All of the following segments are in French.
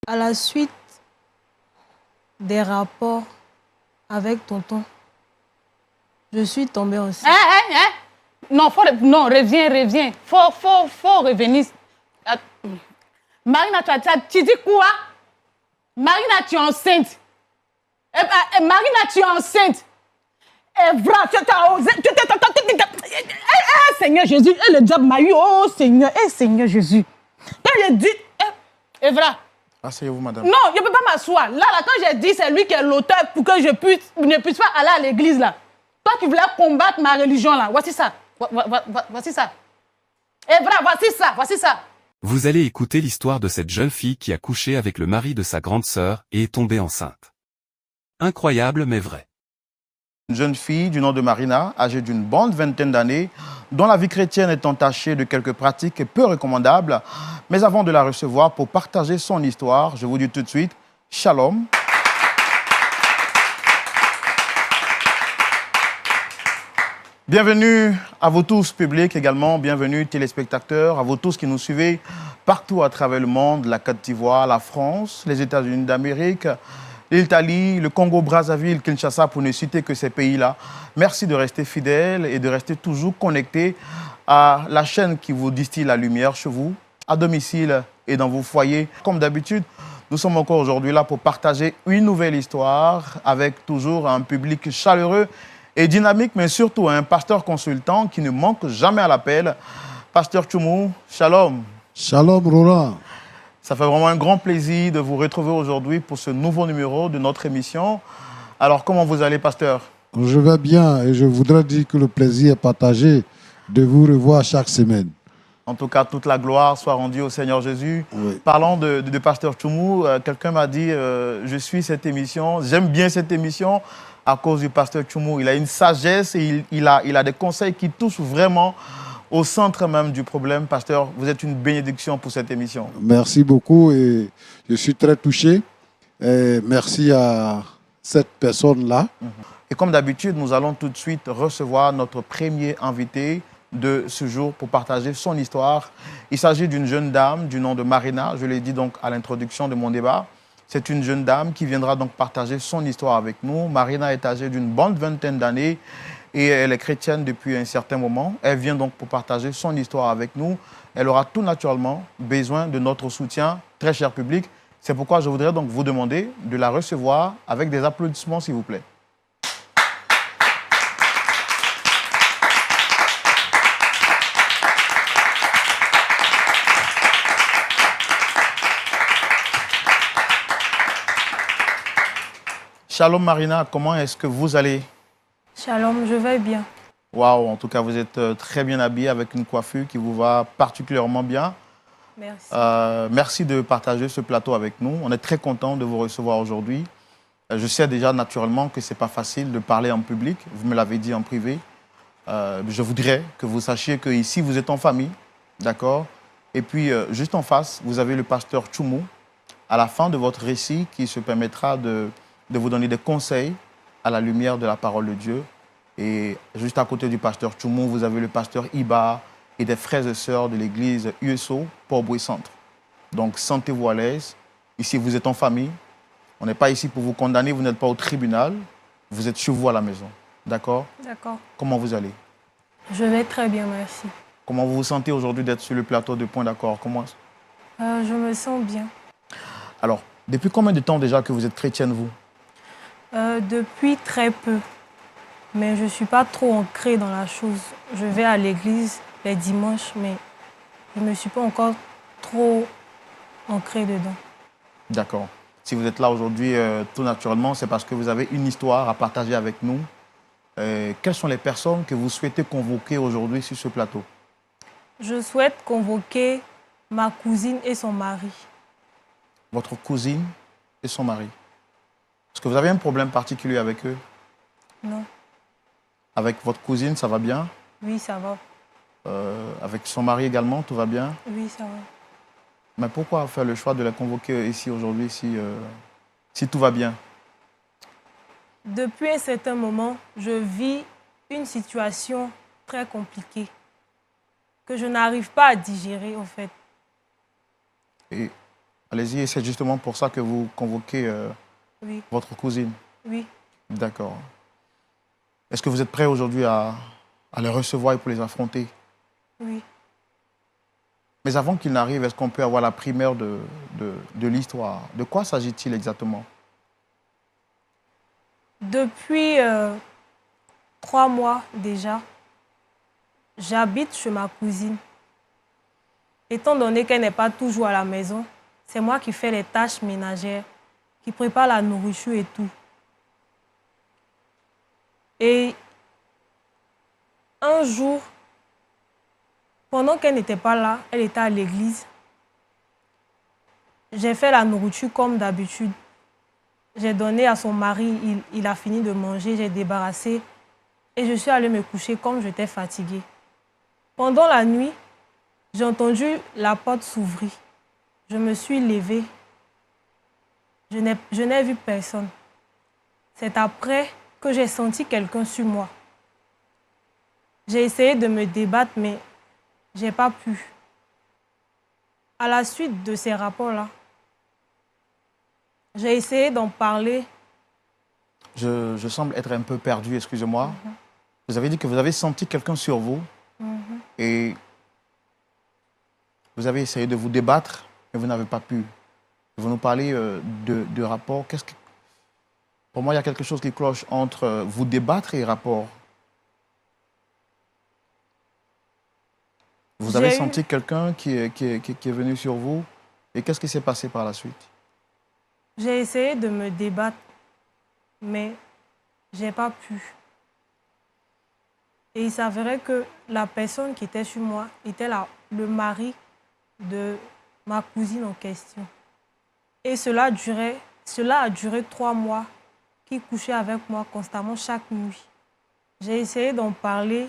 À la suite des rapports avec tonton, je suis tombée enceinte. Non, reviens. Faut revenir. Marina, tu dis quoi? Marina, tu es enceinte. Marina, tu es enceinte. Evra, tu as osé. Seigneur Jésus, et le diable m'a eu. Oh Seigneur, Seigneur Jésus. Quand j'ai dit, Evra. Asseyez-vous, madame. Non, je ne peux pas m'asseoir. Là, quand j'ai dit, c'est lui qui est l'auteur pour que je ne puisse pas aller à l'église, là. Toi, tu voulais combattre ma religion, là. Voici ça. Voici ça. Evra, voici ça. Vous allez écouter l'histoire de cette jeune fille qui a couché avec le mari de sa grande sœur et est tombée enceinte. Incroyable mais vrai. Une jeune fille du nom de Marina, âgée d'une bonne vingtaine d'années, dont la vie chrétienne est entachée de quelques pratiques peu recommandables. Mais avant de la recevoir pour partager son histoire, je vous dis tout de suite, Shalom. Bienvenue à vous tous, public également, bienvenue téléspectateurs, à vous tous qui nous suivez partout à travers le monde, la Côte d'Ivoire, la France, les États-Unis d'Amérique, l'Italie, le Congo-Brazzaville, Kinshasa, pour ne citer que ces pays-là. Merci de rester fidèles et de rester toujours connectés à la chaîne qui vous distille la lumière chez vous, à domicile et dans vos foyers. Comme d'habitude, nous sommes encore aujourd'hui là pour partager une nouvelle histoire avec toujours un public chaleureux et dynamique, mais surtout un pasteur consultant qui ne manque jamais à l'appel. Pasteur Tchoumou, shalom. Shalom, Roland. Ça fait vraiment un grand plaisir de vous retrouver aujourd'hui pour ce nouveau numéro de notre émission. Alors, comment vous allez, pasteur? Je vais bien et je voudrais dire que le plaisir est partagé de vous revoir chaque semaine. En tout cas, toute la gloire soit rendue au Seigneur Jésus. Oui. Parlant de pasteur Tchoumou, quelqu'un m'a dit je suis cette émission, j'aime bien cette émission à cause du pasteur Tchoumou. Il a une sagesse et il a des conseils qui touchent vraiment au centre même du problème. Pasteur, vous êtes une bénédiction pour cette émission. Merci beaucoup et je suis très touché. Et merci à cette personne-là. Et comme d'habitude, nous allons tout de suite recevoir notre premier invité de ce jour pour partager son histoire. Il s'agit d'une jeune dame du nom de Marina, je l'ai dit donc à l'introduction de mon débat. C'est une jeune dame qui viendra donc partager son histoire avec nous. Marina est âgée d'une bonne vingtaine d'années et elle est chrétienne depuis un certain moment. Elle vient donc pour partager son histoire avec nous. Elle aura tout naturellement besoin de notre soutien, très cher public. C'est pourquoi je voudrais donc vous demander de la recevoir avec des applaudissements, s'il vous plaît. Shalom Marina, comment est-ce que vous allez? Shalom, je vais bien. Waouh, en tout cas, vous êtes très bien habillée avec une coiffure qui vous va particulièrement bien. Merci. Merci de partager ce plateau avec nous. On est très content de vous recevoir aujourd'hui. Je sais déjà naturellement que ce n'est pas facile de parler en public. Vous me l'avez dit en privé. Je voudrais que vous sachiez qu'ici, vous êtes en famille, d'accord? Et puis, juste en face, vous avez le pasteur Tchoumou, à la fin de votre récit, qui se permettra de vous donner des conseils à la lumière de la parole de Dieu. Et juste à côté du pasteur Tchoumou, vous avez le pasteur Iba et des frères et sœurs de l'église USO, Port-Boué Centre. Donc, sentez-vous à l'aise. Ici, vous êtes en famille. On n'est pas ici pour vous condamner, vous n'êtes pas au tribunal. Vous êtes chez vous à la maison. D'accord? D'accord. Comment vous allez? Je vais très bien, merci. Comment vous vous sentez aujourd'hui d'être sur le plateau de Point d'accord? Comment? Je me sens bien. Alors, depuis combien de temps déjà que vous êtes chrétienne, vous? Depuis très peu. Mais je ne suis pas trop ancrée dans la chose. Je vais à l'église les dimanches, mais je ne me suis pas encore trop ancrée dedans. D'accord. Si vous êtes là aujourd'hui, tout naturellement, c'est parce que vous avez une histoire à partager avec nous. Quelles sont les personnes que vous souhaitez convoquer aujourd'hui sur ce plateau? Je souhaite convoquer ma cousine et son mari. Votre cousine et son mari. Est-ce que vous avez un problème particulier avec eux? Non. Avec votre cousine, ça va bien? Oui, ça va. Avec son mari également, tout va bien? Oui, ça va. Mais pourquoi faire le choix de la convoquer ici aujourd'hui si tout va bien? Depuis un certain moment, je vis une situation très compliquée que je n'arrive pas à digérer, en fait. Et Allez-y, et c'est justement pour ça que vous convoquez Oui, votre cousine. oui, D'accord. Est-ce que vous êtes prêt aujourd'hui à les recevoir et pour les affronter? oui. Mais avant qu'il n'arrive, est-ce qu'on peut avoir la primaire de l'histoire? De quoi s'agit-il exactement? Depuis 3 mois déjà, j'habite chez ma cousine. Étant donné qu'elle n'est pas toujours à la maison, c'est moi qui fais les tâches ménagères, qui prépare la nourriture et tout. Et un jour, pendant qu'elle n'était pas là, elle était à l'église. J'ai fait la nourriture comme d'habitude. J'ai donné à son mari, il a fini de manger, j'ai débarrassé et je suis allée me coucher comme j'étais fatiguée. Pendant la nuit, j'ai entendu la porte s'ouvrir. Je me suis levée. Je n'ai vu personne. C'est après que j'ai senti quelqu'un sur moi. J'ai essayé de me débattre, mais je n'ai pas pu. À la suite de ces rapports-là, j'ai essayé d'en parler. Je semble être un peu perdu, excusez-moi. Vous avez dit que vous avez senti quelqu'un sur vous et vous avez essayé de vous débattre, mais vous n'avez pas pu. Vous nous parlez de rapport. Pour moi, il y a quelque chose qui cloche entre vous débattre et rapport. Vous avez senti quelqu'un qui est venu sur vous et qu'est-ce qui s'est passé par la suite? J'ai essayé de me débattre, mais je n'ai pas pu. Et il s'avérait que la personne qui était sur moi était le mari de ma cousine en question. Et cela a duré 3 mois, qu'il couchait avec moi constamment chaque nuit. J'ai essayé d'en parler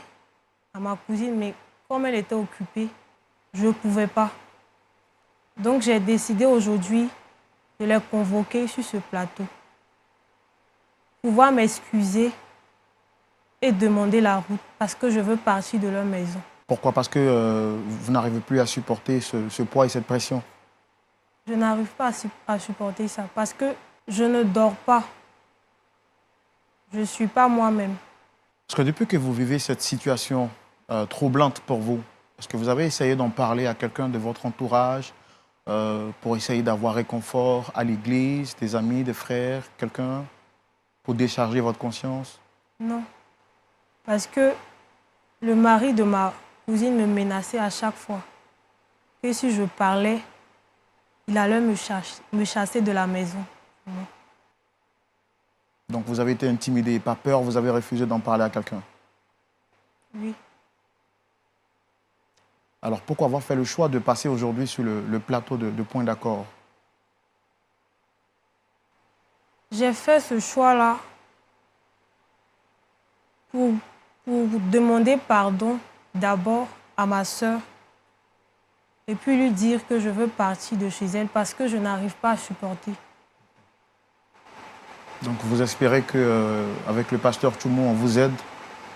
à ma cousine, mais comme elle était occupée, je ne pouvais pas. Donc j'ai décidé aujourd'hui de les convoquer sur ce plateau, pouvoir m'excuser et demander la route parce que je veux partir de leur maison. Pourquoi? Parce que vous n'arrivez plus à supporter ce poids et cette pression. Je n'arrive pas à supporter ça parce que je ne dors pas. Je ne suis pas moi-même. Parce que depuis que vous vivez cette situation troublante pour vous, est-ce que vous avez essayé d'en parler à quelqu'un de votre entourage pour essayer d'avoir réconfort à l'église, des amis, des frères, quelqu'un, pour décharger votre conscience? Non. Parce que le mari de ma cousine me menaçait à chaque fois. Et si je parlais, il allait me chasser de la maison. Donc vous avez été intimidé, pas peur, vous avez refusé d'en parler à quelqu'un? Oui. Alors pourquoi avoir fait le choix de passer aujourd'hui sur le plateau de Point d'accord? J'ai fait ce choix-là pour demander pardon d'abord à ma sœur et puis lui dire que je veux partir de chez elle parce que je n'arrive pas à supporter. Donc vous espérez qu'avec le pasteur Tchoumou, on vous aide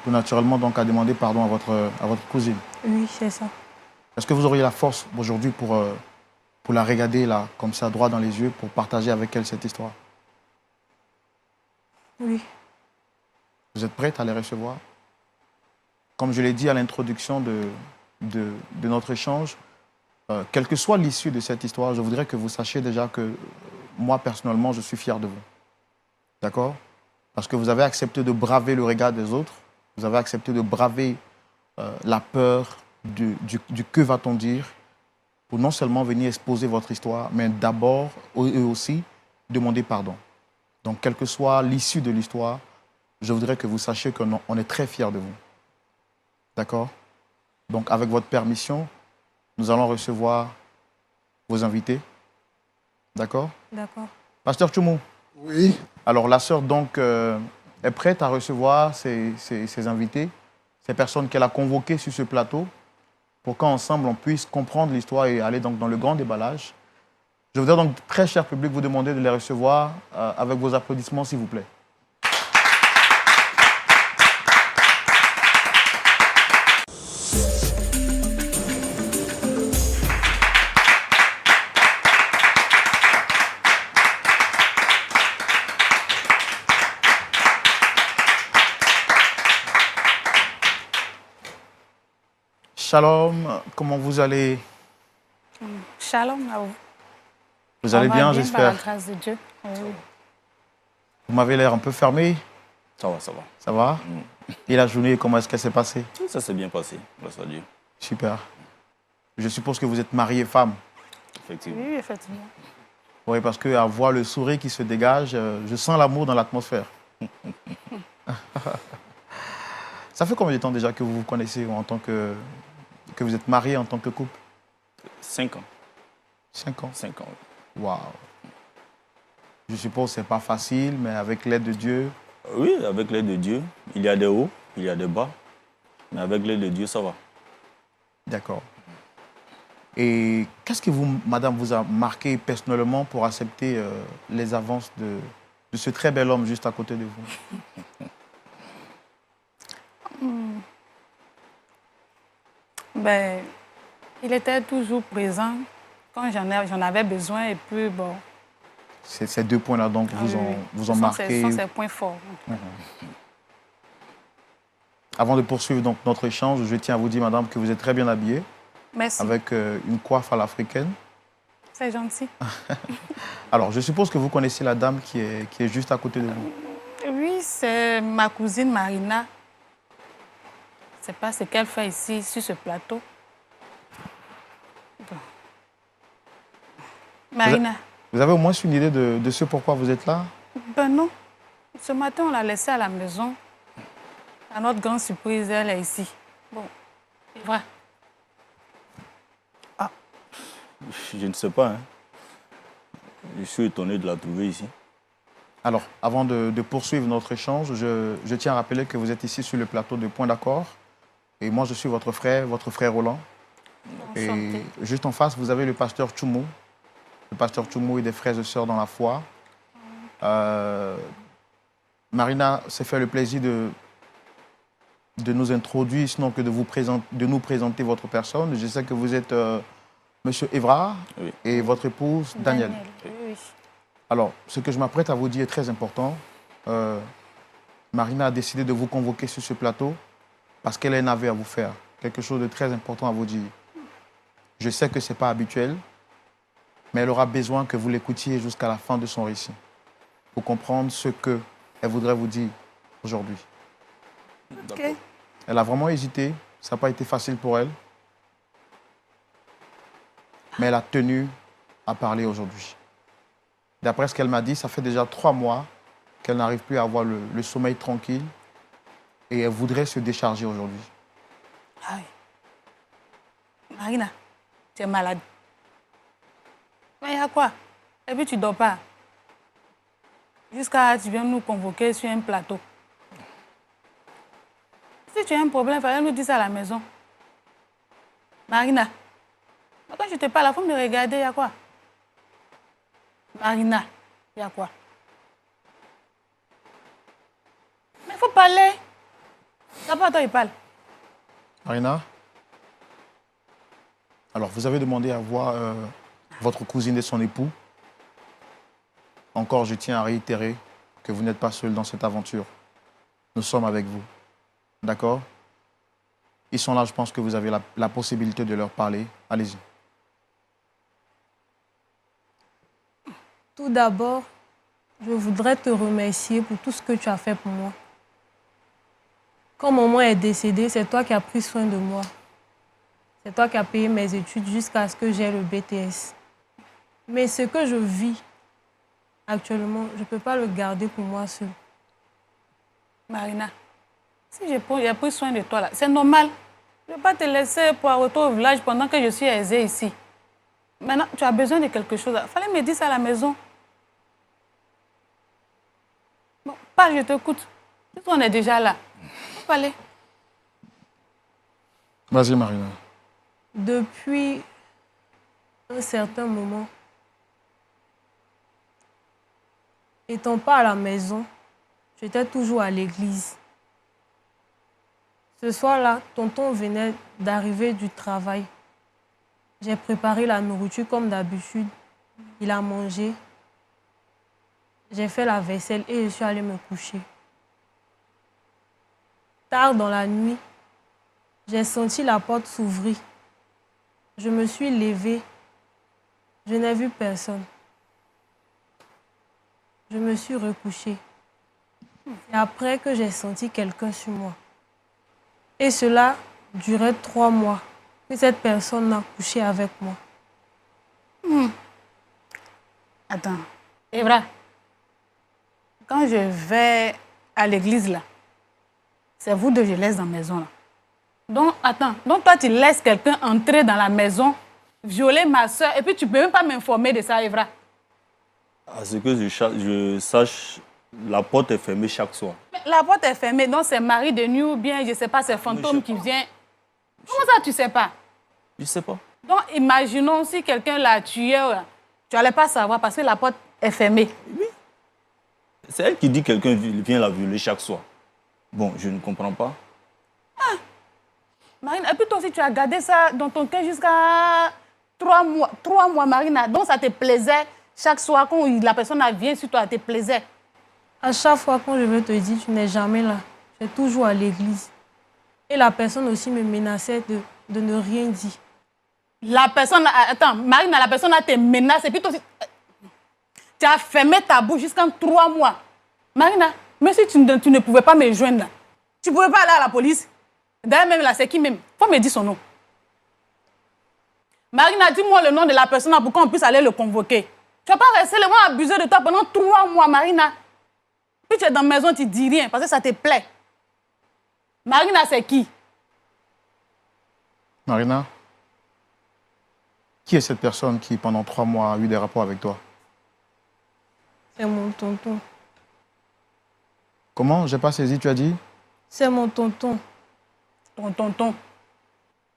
tout naturellement donc, à demander pardon à votre cousine? Oui, c'est ça. Est-ce que vous auriez la force aujourd'hui pour la regarder là, comme ça, droit dans les yeux, pour partager avec elle cette histoire? Oui. Vous êtes prête à les recevoir? Comme je l'ai dit à l'introduction de notre échange, quelle que soit l'issue de cette histoire, je voudrais que vous sachiez déjà que moi, personnellement, je suis fier de vous. D'accord? Parce que vous avez accepté de braver le regard des autres, vous avez accepté de braver la peur du que va-t-on dire, pour non seulement venir exposer votre histoire, mais d'abord et aussi demander pardon. Donc, quelle que soit l'issue de l'histoire, je voudrais que vous sachiez qu'on est très fiers de vous. D'accord? Donc, avec votre permission, nous allons recevoir vos invités. D'accord? D'accord. Pasteur Tchoumou. Oui. Alors, la sœur, donc, est prête à recevoir ses invités, ces personnes qu'elle a convoquées sur ce plateau, pour qu'ensemble, on puisse comprendre l'histoire et aller donc dans le grand déballage. Je voudrais donc, très cher public, vous demander de les recevoir avec vos applaudissements, s'il vous plaît. Shalom, comment vous allez? Shalom à vous. Vous allez bien, Par j'espère. la grâce de Dieu. Oui. Vous m'avez l'air un peu fermé. Ça va, ça va. Ça va? Et la journée, comment est-ce qu'elle s'est passée? Ça s'est bien passé, grâce à Dieu. Super. Je suppose que vous êtes marié femme. Effectivement. Oui, effectivement. Oui, parce qu'à voir le sourire qui se dégage, je sens l'amour dans l'atmosphère. Ça fait combien de temps déjà que vous vous connaissez en tant que vous êtes marié en tant que couple? 5 ans. 5 ans. 5 ans. Waouh. Je suppose que ce n'est pas facile, mais avec l'aide de Dieu. Oui, avec l'aide de Dieu, il y a des hauts, il y a des bas. Mais avec l'aide de Dieu, ça va. D'accord. Et qu'est-ce que vous, madame, vous a marqué personnellement pour accepter les avances de ce très bel homme juste à côté de vous? Ben, il était toujours présent quand j'en avais besoin. Et puis, bon, Ces deux points-là, donc, vous ont marqué. Ce sont ses points forts. Avant de poursuivre donc, notre échange, je tiens à vous dire, madame, que vous êtes très bien habillée, Merci. avec une coiffe à l'africaine. C'est gentil. Alors, je suppose que vous connaissez la dame qui est juste à côté de vous. Oui, c'est ma cousine Marina. Je ne sais pas ce qu'elle fait ici, sur ce plateau. Bon. Marina. Vous avez au moins une idée de ce pourquoi vous êtes là? Ben non. Ce matin, on l'a laissée à la maison. À notre grande surprise, elle est ici. Bon, c'est vrai. Je ne sais pas. Hein. Je suis étonné de la trouver ici. Alors, avant de poursuivre notre échange, je tiens à rappeler que vous êtes ici sur le plateau de Point d'accord. Et moi, je suis votre frère Roland. Et Enchanté. juste en face, vous avez le pasteur Tchoumou. Le pasteur Tchoumou et des frères et sœurs dans la foi. Marina s'est fait le plaisir de nous introduire, sinon que de nous présenter votre personne. Je sais que vous êtes Monsieur Évrard Oui. et votre épouse Daniel. Oui, oui. Alors, ce que je m'apprête à vous dire est très important. Marina a décidé de vous convoquer sur ce plateau parce qu'elle a un aveu à vous faire. Quelque chose de très important à vous dire. Je sais que ce n'est pas habituel, mais elle aura besoin que vous l'écoutiez jusqu'à la fin de son récit pour comprendre ce qu'elle voudrait vous dire aujourd'hui. Ok. Elle a vraiment hésité, ça n'a pas été facile pour elle, mais elle a tenu à parler aujourd'hui. D'après ce qu'elle m'a dit, ça fait déjà 3 mois qu'elle n'arrive plus à avoir le sommeil tranquille et elle voudrait se décharger aujourd'hui. Ah oui. Marina, tu es malade. Mais il y a quoi? Et puis tu dors pas. Jusqu'à tu viens nous convoquer sur un plateau. Si tu as un problème, il fallait nous dire ça à la maison. Marina, quand je te parle, il faut me regarder, il y a quoi? Marina, il y a quoi? Mais il faut parler. D'abord, toi, il parle. Marina, alors vous avez demandé à voir votre cousine et son époux. Encore, je tiens à réitérer que vous n'êtes pas seul dans cette aventure. Nous sommes avec vous. D'accord? Ils sont là, je pense que vous avez la possibilité de leur parler. Allez-y. Tout d'abord, je voudrais te remercier pour tout ce que tu as fait pour moi. Quand maman est décédée, c'est toi qui as pris soin de moi. C'est toi qui as payé mes études jusqu'à ce que j'aie le BTS. Mais ce que je vis actuellement, je ne peux pas le garder pour moi seule. Marina, si j'ai pris soin de toi là, c'est normal. Je ne vais pas te laisser pour retourner au village pendant que je suis aisée ici. Maintenant, tu as besoin de quelque chose. Il fallait me dire ça à la maison. Bon, parle, je t'écoute. Si on est déjà là, faut parler. Vas-y, Marina. Depuis un certain moment, étant pas à la maison, j'étais toujours à l'église. Ce soir-là, tonton venait d'arriver du travail. J'ai préparé la nourriture comme d'habitude. Il a mangé. J'ai fait la vaisselle et je suis allée me coucher. Tard dans la nuit, J'ai senti la porte s'ouvrir. Je me suis levée. Je n'ai vu personne. Je me suis recouchée. Et après que j'ai senti quelqu'un sur moi. Et cela durait 3 mois que cette personne a couché avec moi. Attends, Evra, quand je vais à l'église là, c'est vous deux que je laisse dans la maison là. Donc, attends, donc toi tu laisses quelqu'un entrer dans la maison, violer ma soeur, et puis tu peux même pas m'informer de ça, Evra. À ce que je sache, la porte est fermée chaque soir. Mais la porte est fermée, donc c'est mari de nuit ou bien, je sais pas, c'est fantôme qui vient. Comment ça tu sais pas? Je sais pas. Donc, imaginons si quelqu'un l'a tué, tu n'allais pas savoir parce que la porte est fermée. Oui. C'est elle qui dit que quelqu'un vient la violer chaque soir. Bon, je ne comprends pas. Marine, et puis toi aussi, tu as gardé ça dans ton cœur jusqu'à 3 mois. 3 mois, Marina. Donc, ça te plaisait chaque soir quand la personne vient sur toi, ça te plaisait. À chaque fois quand je veux te dire, tu n'es jamais là. Je suis toujours à l'église. Et la personne aussi me menaçait de ne rien dire. La personne, attends, Marina, la personne te menace et puis toi aussi, tu as fermé ta bouche jusqu'en 3 mois. Marina, même si tu ne pouvais pas me joindre là, tu ne pouvais pas aller à la police. D'ailleurs, même là, c'est qui même? Faut me dire son nom. Marina, dis-moi le nom de la personne pour qu'on puisse aller le convoquer. Tu ne vas pas rester seulement abuser de toi pendant 3 mois, Marina. Puis tu es dans la maison, tu ne dis rien parce que ça te plaît. Marina, c'est qui? Marina, qui est cette personne qui, pendant 3 mois, a eu des rapports avec toi? C'est mon tonton. Comment? J'ai pas saisi, tu as dit? C'est mon tonton. Ton tonton.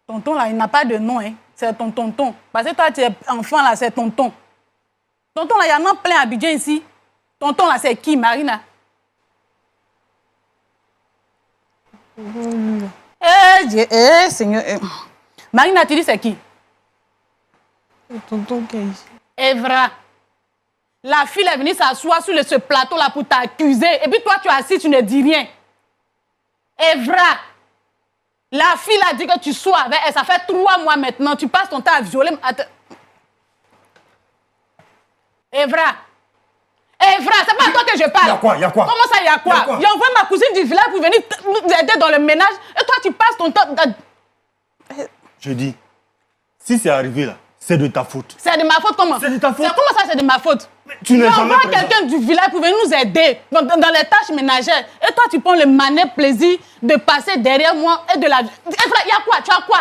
Tonton, là, il n'a pas de nom, hein. C'est ton tonton. Parce que toi, tu es enfant, là, c'est tonton. Tonton, là, il y en a plein à Abidjan ici. Tonton, là, c'est qui, Marina? Seigneur. Marina, tu dis c'est qui? Le tonton qui est ici. Evra. La fille est venue s'asseoir sur ce plateau-là pour t'accuser. Et puis toi, tu es assis, tu ne dis rien. Evra. La fille a dit que tu sois avec elle. Ça fait 3 mois maintenant. Tu passes ton temps à violer. Evra. Evra, c'est pas à toi que je parle. Il y a quoi? Il y a quoi? Comment ça, il y a quoi? J'ai envoyé ma cousine du village pour venir nous aider dans le ménage. Et toi, tu passes ton temps... Je dis, si c'est arrivé là, c'est de ta faute. C'est de ma faute comment? C'est de ta faute. Comment ça, c'est de ma faute? Tu n'es jamais J'envoie présent. quelqu'un du village pour venir nous aider dans les tâches ménagères. Et toi, tu prends le manette plaisir de passer derrière moi et de la... Evra, il y a quoi? Tu as quoi?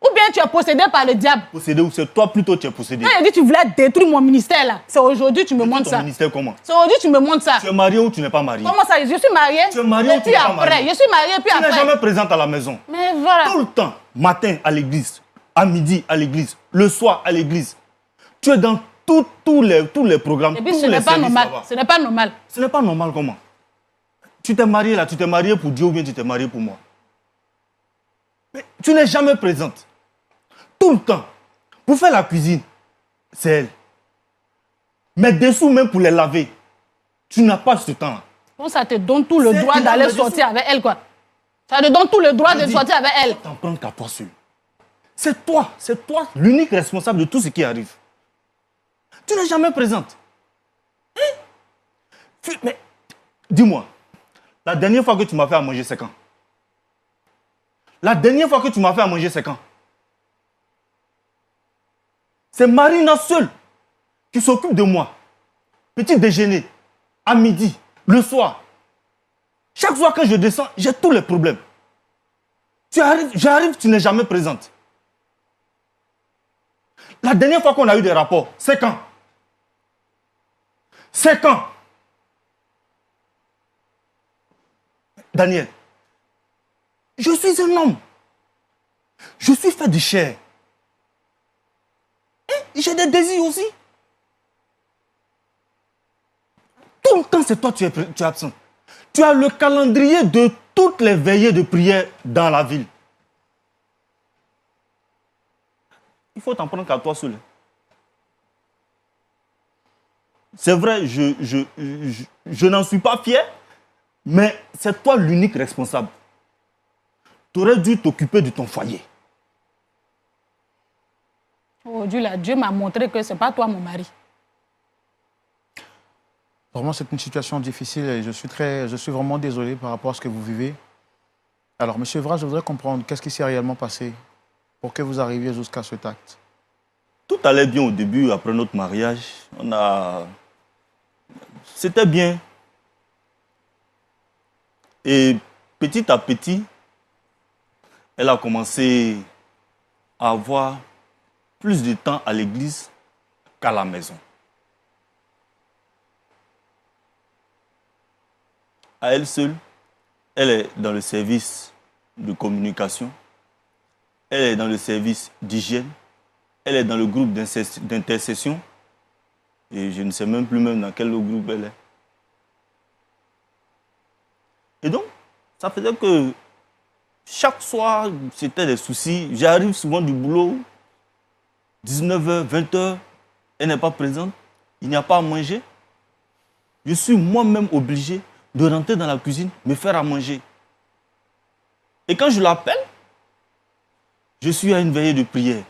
Ou bien tu es possédé par le diable? Possédé ou c'est toi plutôt qui es possédé? Quand il a dit que tu voulais détruire mon ministère là, c'est aujourd'hui que tu me montres Ton ça. ministère comment? C'est aujourd'hui que tu me montres ça. Tu es marié ou tu n'es pas marié? Comment ça? Je suis mariée. Tu es mariée et ou tu puis n'es pas après, mariée? je suis mariée puis Tu après. n'es jamais présente à la maison. Mais voilà. Tout le temps, matin à l'église, à midi à l'église, le soir à l'église. Tu es dans tous les programmes, Et puis tous ce les n'est pas services normal. là-bas. Ce n'est pas normal. Ce n'est pas normal comment? Tu t'es marié là, tu t'es marié pour Dieu ou bien tu t'es marié pour moi? Mais tu n'es jamais présente. Tout le temps. Pour faire la cuisine, c'est elle. Mais dessous même pour les laver, tu n'as pas ce temps-là. Donc ça te donne tout le C'est droit énorme, d'aller mais sortir avec elle, quoi. Ça te donne tout le droit de sortir avec elle. T'en prends qu'à toi seul. C'est toi l'unique responsable de tout ce qui arrive. Tu n'es jamais présente. Hein? Mais dis-moi, la dernière fois que tu m'as fait à manger, c'est quand? La dernière fois que tu m'as fait à manger, c'est quand? C'est Marina seule qui s'occupe de moi. Petit déjeuner, à midi, le soir. Chaque fois que je descends, j'ai tous les problèmes. J'arrive, tu n'es jamais présente. La dernière fois qu'on a eu des rapports, c'est quand? C'est quand? Daniel, je suis un homme. Je suis fait de chair. Et j'ai des désirs aussi. Tout le temps, c'est toi tu es absent. Tu as le calendrier de toutes les veillées de prière dans la ville. Il faut t'en prendre qu'à toi seul. C'est vrai, je n'en suis pas fier, mais c'est toi l'unique responsable. tu aurais dû t'occuper de ton foyer. Aujourd'hui, là, Dieu m'a montré que ce n'est pas toi mon mari. Vraiment, c'est une situation difficile et je suis vraiment désolé par rapport à ce que vous vivez. Alors, Monsieur Evra, je voudrais comprendre qu'est-ce qui s'est réellement passé pour que vous arriviez jusqu'à cet acte. Tout allait bien au début, après notre mariage. C'était bien. Et petit à petit, elle a commencé à avoir plus de temps à l'église qu'à la maison. À elle seule, elle est dans le service de communication, elle est dans le service d'hygiène, elle est dans le groupe d'intercession et je ne sais même plus dans quel groupe elle est. Et donc, ça faisait que chaque soir, c'était des soucis. J'arrive souvent du boulot, 19h, 20h, elle n'est pas présente, il n'y a pas à manger. Je suis moi-même obligé de rentrer dans la cuisine, me faire à manger. Et quand je l'appelle, je suis à une veillée de prière.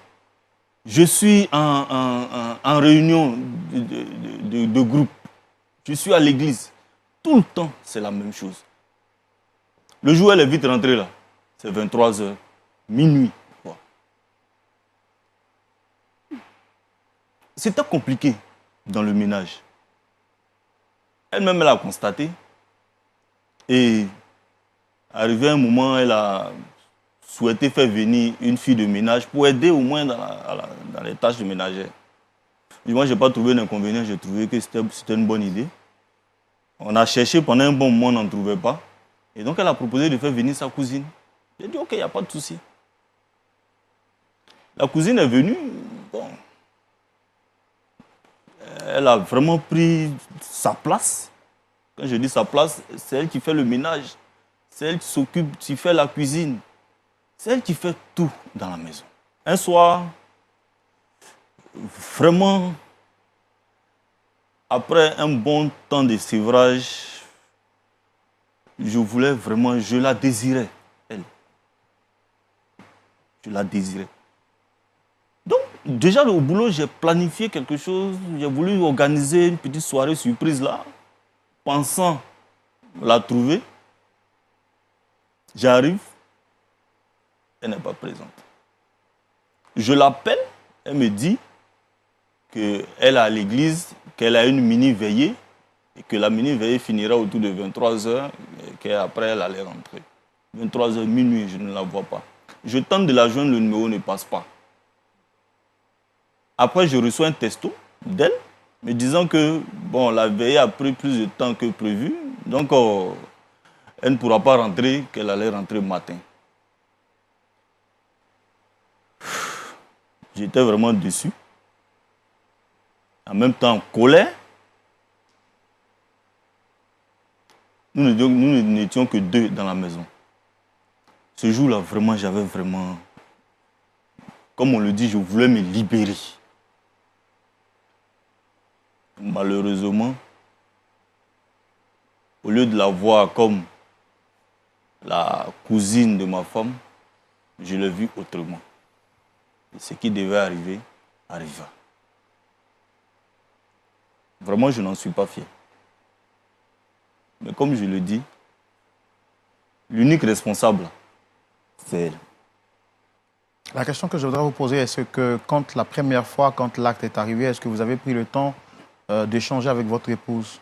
Je suis en réunion de groupe. Je suis à l'église. Tout le temps, c'est la même chose. Le jour où elle est vite rentrée là, c'est 23h, minuit. C'était compliqué dans le ménage. Elle-même, elle a constaté. Et arrivé un moment, elle a souhaité faire venir une fille de ménage pour aider au moins dans les tâches de ménagère. Et moi, je n'ai pas trouvé d'inconvénient, j'ai trouvé que c'était une bonne idée. On a cherché pendant un bon moment, on n'en trouvait pas. Et donc, elle a proposé de faire venir sa cousine. J'ai dit, ok, il n'y a pas de souci. La cousine est venue, bon, elle a vraiment pris sa place. Quand je dis sa place, c'est elle qui fait le ménage. C'est elle qui s'occupe, qui fait la cuisine. C'est elle qui fait tout dans la maison. Un soir, vraiment, après un bon temps de sévrage, je la désirais, elle. Je la désirais. Donc, déjà au boulot, j'ai planifié quelque chose. J'ai voulu organiser une petite soirée surprise là, pensant la trouver. J'arrive, elle n'est pas présente. Je l'appelle, elle me dit qu'elle est à l'église, qu'elle a une mini-veillée et que la mini-veillée finira autour de 23h et qu'après elle allait rentrer. 23h, minuit, je ne la vois pas. Je tente de la joindre, le numéro ne passe pas. Après, je reçois un texto d'elle me disant que bon, la veillée a pris plus de temps que prévu, donc elle ne pourra pas rentrer, qu'elle allait rentrer le matin. J'étais vraiment déçu. En même temps, en colère. Nous n'étions que deux dans la maison. Ce jour-là, vraiment, comme on le dit, je voulais me libérer. Malheureusement, au lieu de la voir comme la cousine de ma femme, je l'ai vue autrement. Et ce qui devait arriver, arriva. Vraiment, je n'en suis pas fier. Mais comme je le dis, l'unique responsable, c'est elle. La question que je voudrais vous poser, est-ce que la première fois, quand l'acte est arrivé, est-ce que vous avez pris le temps d'échanger avec votre épouse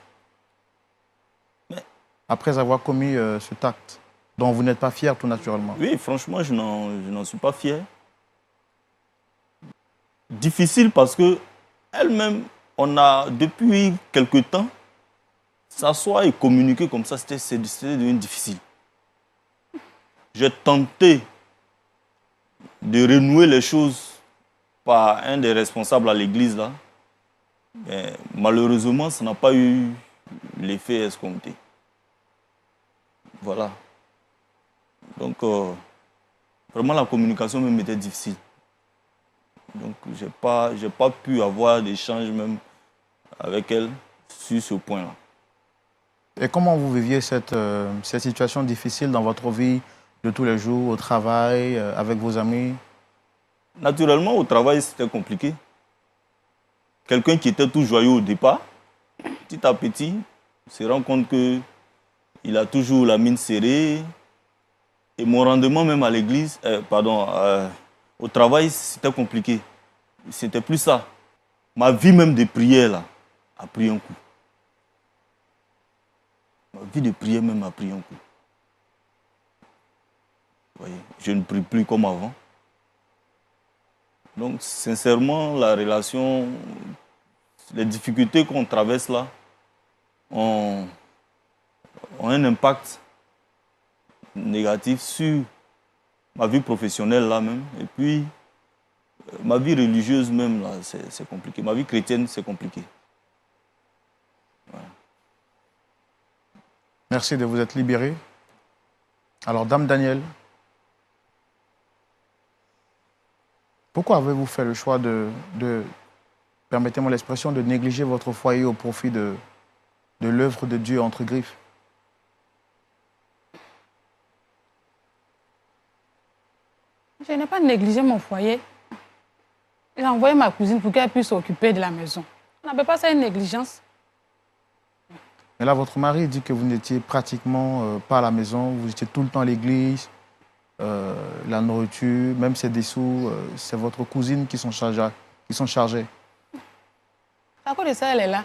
après avoir commis cet acte dont vous n'êtes pas fier tout naturellement? Oui, franchement, je n'en suis pas fier. Difficile parce que elle-même, on a depuis quelque temps, s'asseoir et communiquer comme ça, c'était devenu difficile. J'ai tenté de renouer les choses par un des responsables à l'église là. Mais malheureusement, ça n'a pas eu l'effet escompté. Voilà. Donc, vraiment, la communication même était difficile. Donc, je n'ai pas pu avoir d'échange même avec elle sur ce point-là. Et comment vous viviez cette situation difficile dans votre vie de tous les jours, au travail, avec vos amis? Naturellement, au travail, c'était compliqué. Quelqu'un qui était tout joyeux au départ, petit à petit, se rend compte qu'il a toujours la mine serrée. Et mon rendement même à l'église, au travail, c'était compliqué. C'était plus ça. Ma vie même de prière, là, a pris un coup. Ma vie de prière même a pris un coup. Vous voyez, je ne prie plus comme avant. Donc, sincèrement, la relation, les difficultés qu'on traverse là, ont un impact négatif sur ma vie professionnelle là même. Et puis, ma vie religieuse même là, c'est compliqué. Ma vie chrétienne, c'est compliqué. Voilà. Merci de vous être libéré. Alors, Dame Daniel, pourquoi avez-vous fait le choix de permettez-moi l'expression, de négliger votre foyer au profit de l'œuvre de Dieu entre griffes? Je n'ai pas négligé mon foyer. J'ai envoyé ma cousine pour qu'elle puisse s'occuper de la maison. On n'appelle pas ça une négligence. Mais là, votre mari dit que vous n'étiez pratiquement pas à la maison, vous étiez tout le temps à l'église, la nourriture, même ses dessous, c'est votre cousine qui sont chargées. À cause de ça, elle est là.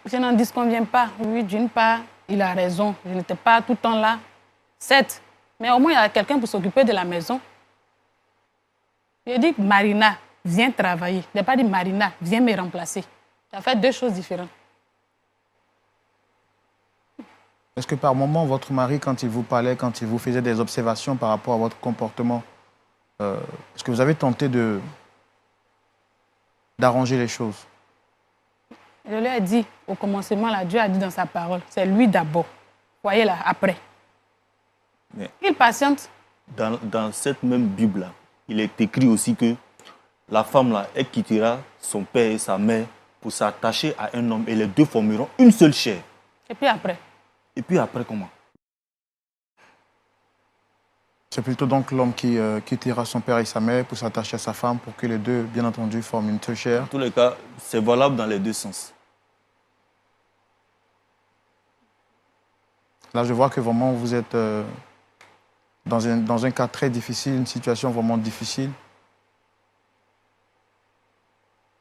Je n'en disconviens pas. Oui, d'une part, il a raison. Je n'étais pas tout le temps là. Certes, mais au moins, il y a quelqu'un pour s'occuper de la maison. J'ai dit, Marina, viens travailler. Je n'ai pas dit, Marina, viens me remplacer. Ça fait deux choses différentes. Est-ce que par moment, votre mari, quand il vous parlait, quand il vous faisait des observations par rapport à votre comportement, est-ce que vous avez tenté d'arranger les choses? Je lui ai dit, au commencement, là, Dieu a dit dans sa parole, c'est lui d'abord. Voyez là, après. Mais il patiente. Dans cette même Bible-là, il est écrit aussi que la femme, là, elle quittera son père et sa mère pour s'attacher à un homme et les deux formeront une seule chair. Et puis après? Et puis après, comment? C'est plutôt donc l'homme qui quittera son père et sa mère pour s'attacher à sa femme pour que les deux, bien entendu, forment une seule chair. En tous les cas, c'est valable dans les deux sens. Là, je vois que vraiment vous êtes dans un cas très difficile, une situation vraiment difficile.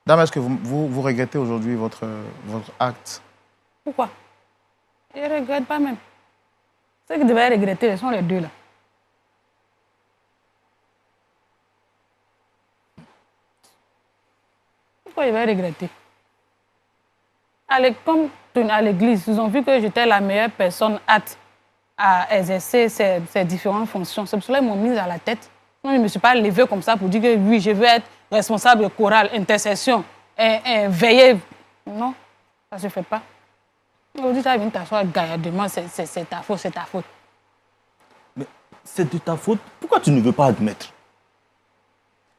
Dame, est-ce que vous regrettez aujourd'hui votre acte? Pourquoi? Je ne regrette pas même. Ceux qui devaient regretter, ce sont les deux là. Pourquoi je vais regretter? Comme à l'église, ils ont vu que j'étais la meilleure personne apte à exercer ces différentes fonctions. C'est pour cela qu'ils m'ont mise à la tête. Non, je ne me suis pas levée comme ça pour dire que oui, je veux être responsable de chorale, intercession, veiller. Non, ça ne se fait pas. Aujourd'hui, tu viens t'asseoir gaillardement, c'est ta faute, c'est ta faute. Mais c'est de ta faute. Pourquoi tu ne veux pas admettre?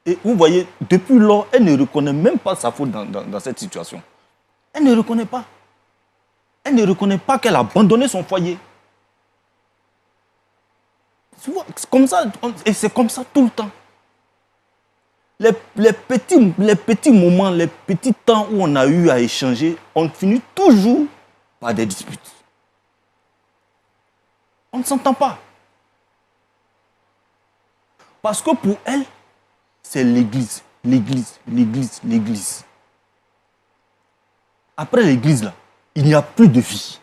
Et vous voyez, depuis lors, elle ne reconnaît même pas sa faute dans cette situation. Elle ne reconnaît pas. Elle ne reconnaît pas qu'elle a abandonné son foyer. Tu vois, c'est comme ça, et c'est comme ça tout le temps. Les petits moments, les petits temps où on a eu à échanger, on finit toujours par des disputes. On ne s'entend pas. Parce que pour elle, c'est l'église, l'église, l'église, l'église. Après l'église, là, il n'y a plus de vie.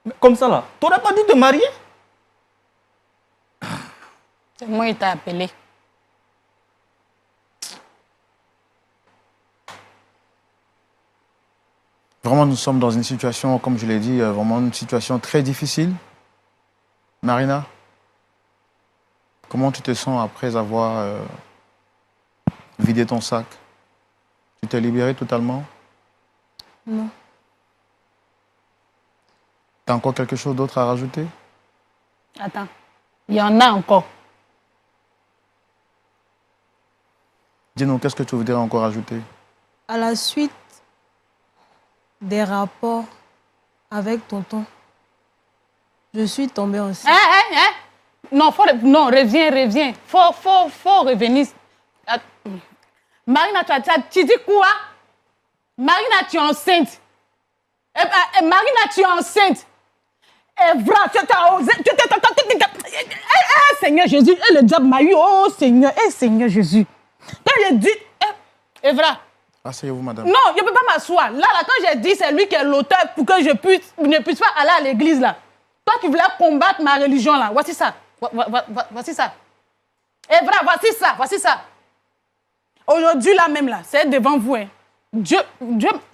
Mais comme ça, là, tu n'aurais pas dû te marier? C'est moi qui t'ai appelé. Vraiment, nous sommes dans une situation, comme je l'ai dit, vraiment une situation très difficile. Marina, comment tu te sens après avoir vidé ton sac? Tu t'es libérée totalement? Non. Tu as encore quelque chose d'autre à rajouter? Attends, il y en a encore. Dis-nous, qu'est-ce que tu voudrais encore ajouter? À la suite des rapports avec tonton, Je suis tombée enceinte. Non, non, reviens. Faut revenir. Marina, tu dis quoi? Marina, tu es enceinte. Marina, tu es enceinte. Evra, tu t'as osé. Seigneur Jésus, le diable m'a eu. Oh Seigneur, Seigneur Jésus. Quand j'ai dit, Evra. Asseyez-vous, madame. Non, je ne peux pas m'asseoir. Là, quand j'ai dit, c'est lui qui est l'auteur pour que je ne puisse pas aller à l'église, là. Toi qui voulais combattre ma religion, là. Voici ça. Voici ça. Evra, voici ça. Aujourd'hui, là même, là, c'est devant vous. Hein. Dieu,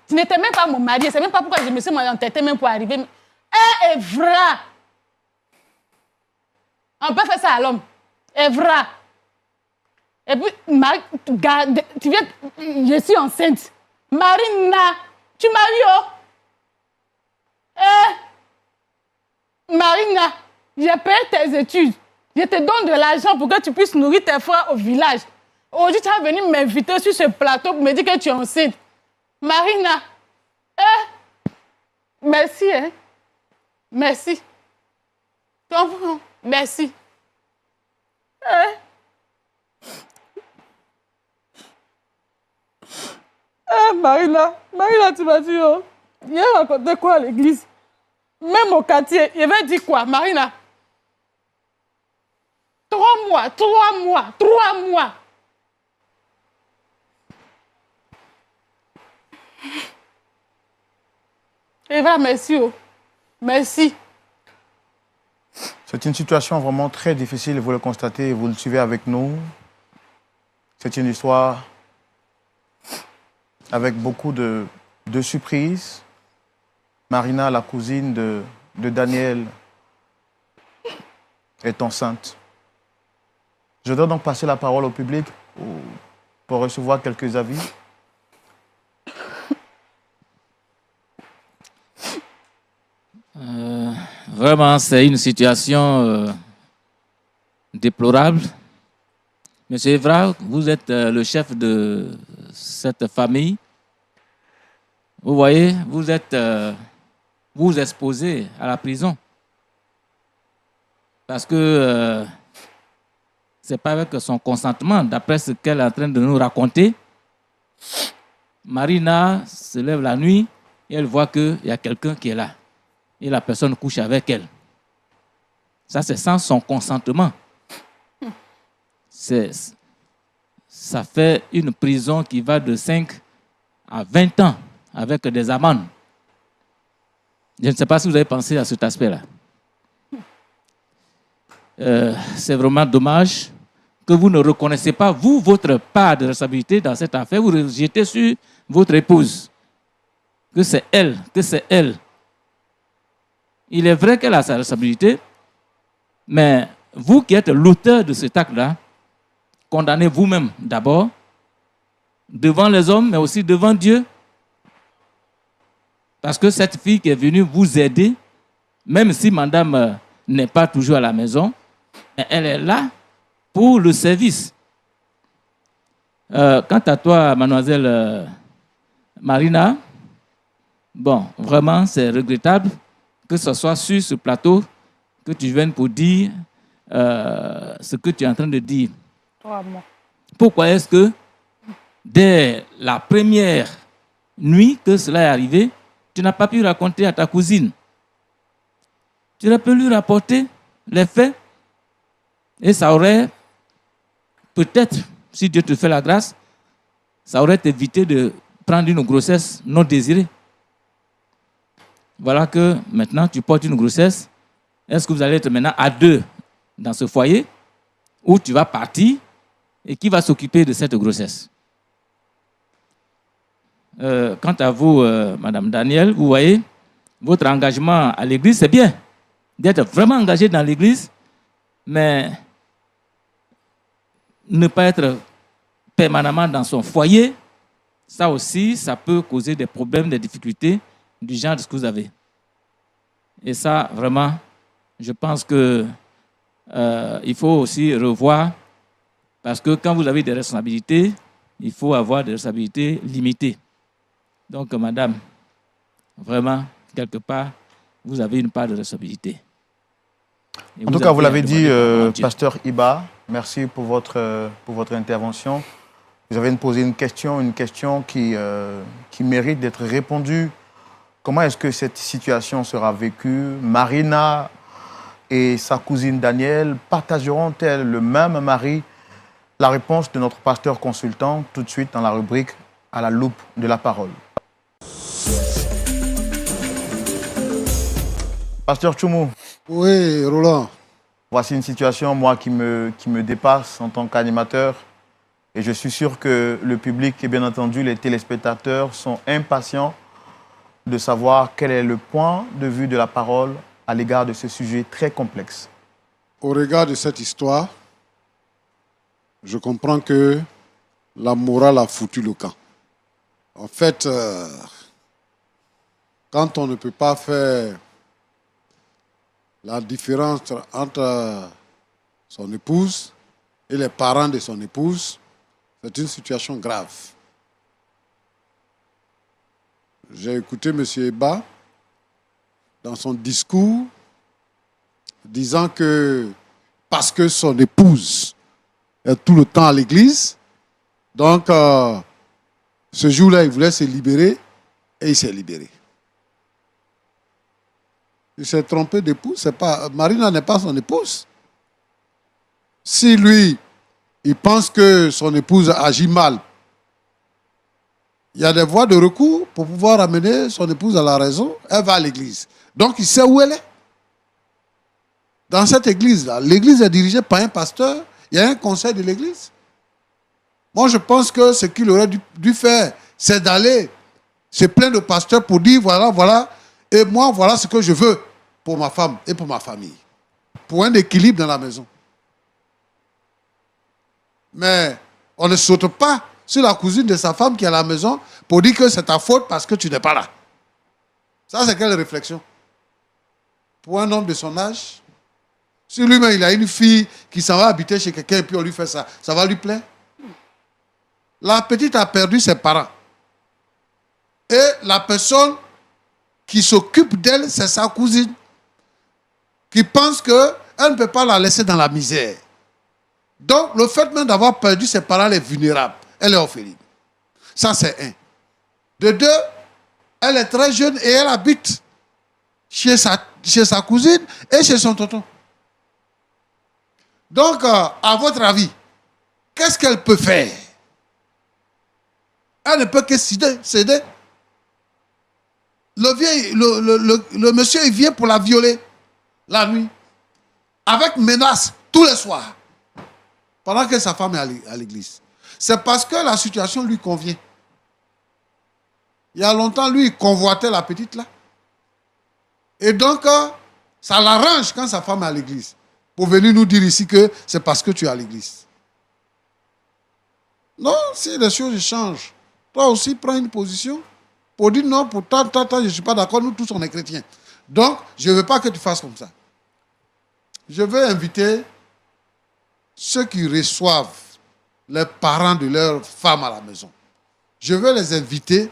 tu n'étais même pas mon mari. C'est même pas pourquoi je me suis entêtée même pour arriver. Evra. On peut faire ça à l'homme. Evra. Et puis, tu viens, je suis enceinte. Marina, tu m'as eu. Marina, j'ai payé tes études. Je te donne de l'argent pour que tu puisses nourrir tes frères au village. Aujourd'hui, tu vas venir m'inviter sur ce plateau pour me dire que tu es enceinte. Marina, merci, hein. Merci. Merci. Marina, tu m'as dit, oh. Il a raconté quoi à l'église? Même au quartier, il va dire quoi, Marina? 3 mois. Eva, merci, oh. Merci. C'est une situation vraiment très difficile, vous le constatez, vous le suivez avec nous. C'est une histoire avec beaucoup de surprises. Marina, la cousine de Daniel, est enceinte. Je dois donc passer la parole au public pour recevoir quelques avis. Vraiment, c'est une situation déplorable. Monsieur Evra, vous êtes le chef de cette famille. Vous voyez, vous êtes vous exposez à la prison. Parce que ce n'est pas avec son consentement, d'après ce qu'elle est en train de nous raconter. Marina se lève la nuit et elle voit qu'il y a quelqu'un qui est là. Et la personne couche avec elle. Ça, c'est sans son consentement. Ça fait une prison qui va de 5 à 20 ans avec des amendes. Je ne sais pas si vous avez pensé à cet aspect-là. C'est vraiment dommage que vous ne reconnaissez pas, vous, votre part de responsabilité dans cette affaire. Vous rejetez sur votre épouse. Que c'est elle. Il est vrai qu'elle a sa responsabilité, mais vous qui êtes l'auteur de cet acte-là, condamnez vous-même d'abord, devant les hommes, mais aussi devant Dieu. Parce que cette fille qui est venue vous aider, même si madame n'est pas toujours à la maison, elle est là pour le service. Quant à toi, mademoiselle Marina, bon, vraiment, c'est regrettable que ce soit sur ce plateau que tu viennes pour dire ce que tu es en train de dire. 3 mois. Pourquoi est-ce que dès la première nuit que cela est arrivé, tu n'as pas pu raconter à ta cousine? Tu aurais pu lui rapporter les faits et ça aurait peut-être, si Dieu te fait la grâce, ça aurait évité de prendre une grossesse non désirée. Voilà que maintenant tu portes une grossesse. Est-ce que vous allez être maintenant à 2 dans ce foyer ou tu vas partir et qui va s'occuper de cette grossesse? Quant à vous, Madame Daniel, vous voyez, votre engagement à l'église, c'est bien d'être vraiment engagé dans l'église, mais ne pas être permanemment dans son foyer, ça aussi, ça peut causer des problèmes, des difficultés du genre de ce que vous avez. Et ça, vraiment, je pense que il faut aussi revoir, parce que quand vous avez des responsabilités, il faut avoir des responsabilités limitées. Donc, madame, vraiment, quelque part, vous avez une part de responsabilité. Et En tout cas, vous avez l'avez à dit, demander pardon à Dieu. pasteur Iba, merci pour votre intervention. Vous avez posé une question qui mérite d'être répondue. Comment est-ce que cette situation sera vécue? Marina et sa cousine Danielle partageront-elles le même mari? La réponse de notre pasteur consultant tout de suite dans la rubrique à la loupe de la parole. Pasteur Tchoumou. Oui, Roland. Voici une situation, moi, qui me dépasse en tant qu'animateur. Et je suis sûr que le public et bien entendu les téléspectateurs sont impatients de savoir quel est le point de vue de la parole à l'égard de ce sujet très complexe. Au regard de cette histoire, je comprends que la morale a foutu le camp. En fait, quand on ne peut pas faire la différence entre son épouse et les parents de son épouse, c'est une situation grave. J'ai écouté M. Eba dans son discours disant que parce que son épouse est tout le temps à l'église, donc ce jour-là, il voulait se libérer et il s'est libéré. Il s'est trompé d'épouse. Marina n'est pas son épouse. Si lui, il pense que son épouse agit mal, il y a des voies de recours pour pouvoir amener son épouse à la raison. Elle va à l'église. Donc, il sait où elle est. Dans cette église-là, l'église est dirigée par un pasteur. Il y a un conseil de l'église. Moi, je pense que ce qu'il aurait dû faire, c'est d'aller se plaindre au pasteur pour dire, voilà, et moi, voilà ce que je veux pour ma femme et pour ma famille. Pour un équilibre dans la maison. Mais on ne saute pas sur la cousine de sa femme qui est à la maison pour dire que c'est ta faute parce que tu n'es pas là. Ça, c'est quelle réflexion? Pour un homme de son âge, si lui-même il a une fille qui s'en va habiter chez quelqu'un et puis on lui fait ça, ça va lui plaire? La petite a perdu ses parents. Et la personne qui s'occupe d'elle, c'est sa cousine, qui pense qu'elle ne peut pas la laisser dans la misère. Donc, le fait même d'avoir perdu ses parents, elle est vulnérable. Elle est orpheline. Ça, c'est un. De deux, elle est très jeune et elle habite chez sa cousine et chez son tonton. Donc, à votre avis, qu'est-ce qu'elle peut faire? Elle ne peut que céder. Le monsieur, il vient pour la violer la nuit, avec menace tous les soirs, pendant que sa femme est à l'église. C'est parce que la situation lui convient. Il y a longtemps, lui, il convoitait la petite là. Et donc, ça l'arrange quand sa femme est à l'église. Pour venir nous dire ici que c'est parce que tu es à l'église. Non, si les choses changent, toi aussi prends une position pour dire non, pour tant, je ne suis pas d'accord, nous tous on est chrétiens. Donc, je ne veux pas que tu fasses comme ça. Je veux inviter ceux qui reçoivent les parents de leurs femmes à la maison. Je veux les inviter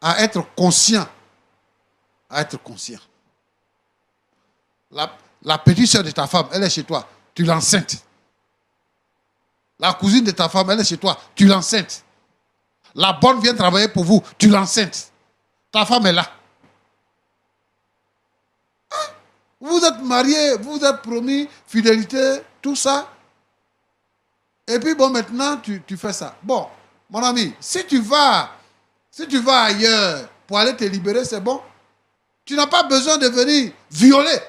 à être conscients. À être conscients. La petite soeur de ta femme, elle est chez toi, tu l'enceintes. La cousine de ta femme, elle est chez toi, tu l'enceintes. La bonne vient travailler pour vous, tu l'enceintes. Ta femme est là. Vous êtes mariés, vous êtes promis, fidélité, tout ça. Et puis bon, maintenant, tu fais ça. Bon, mon ami, si tu vas ailleurs pour aller te libérer, c'est bon. Tu n'as pas besoin de venir violer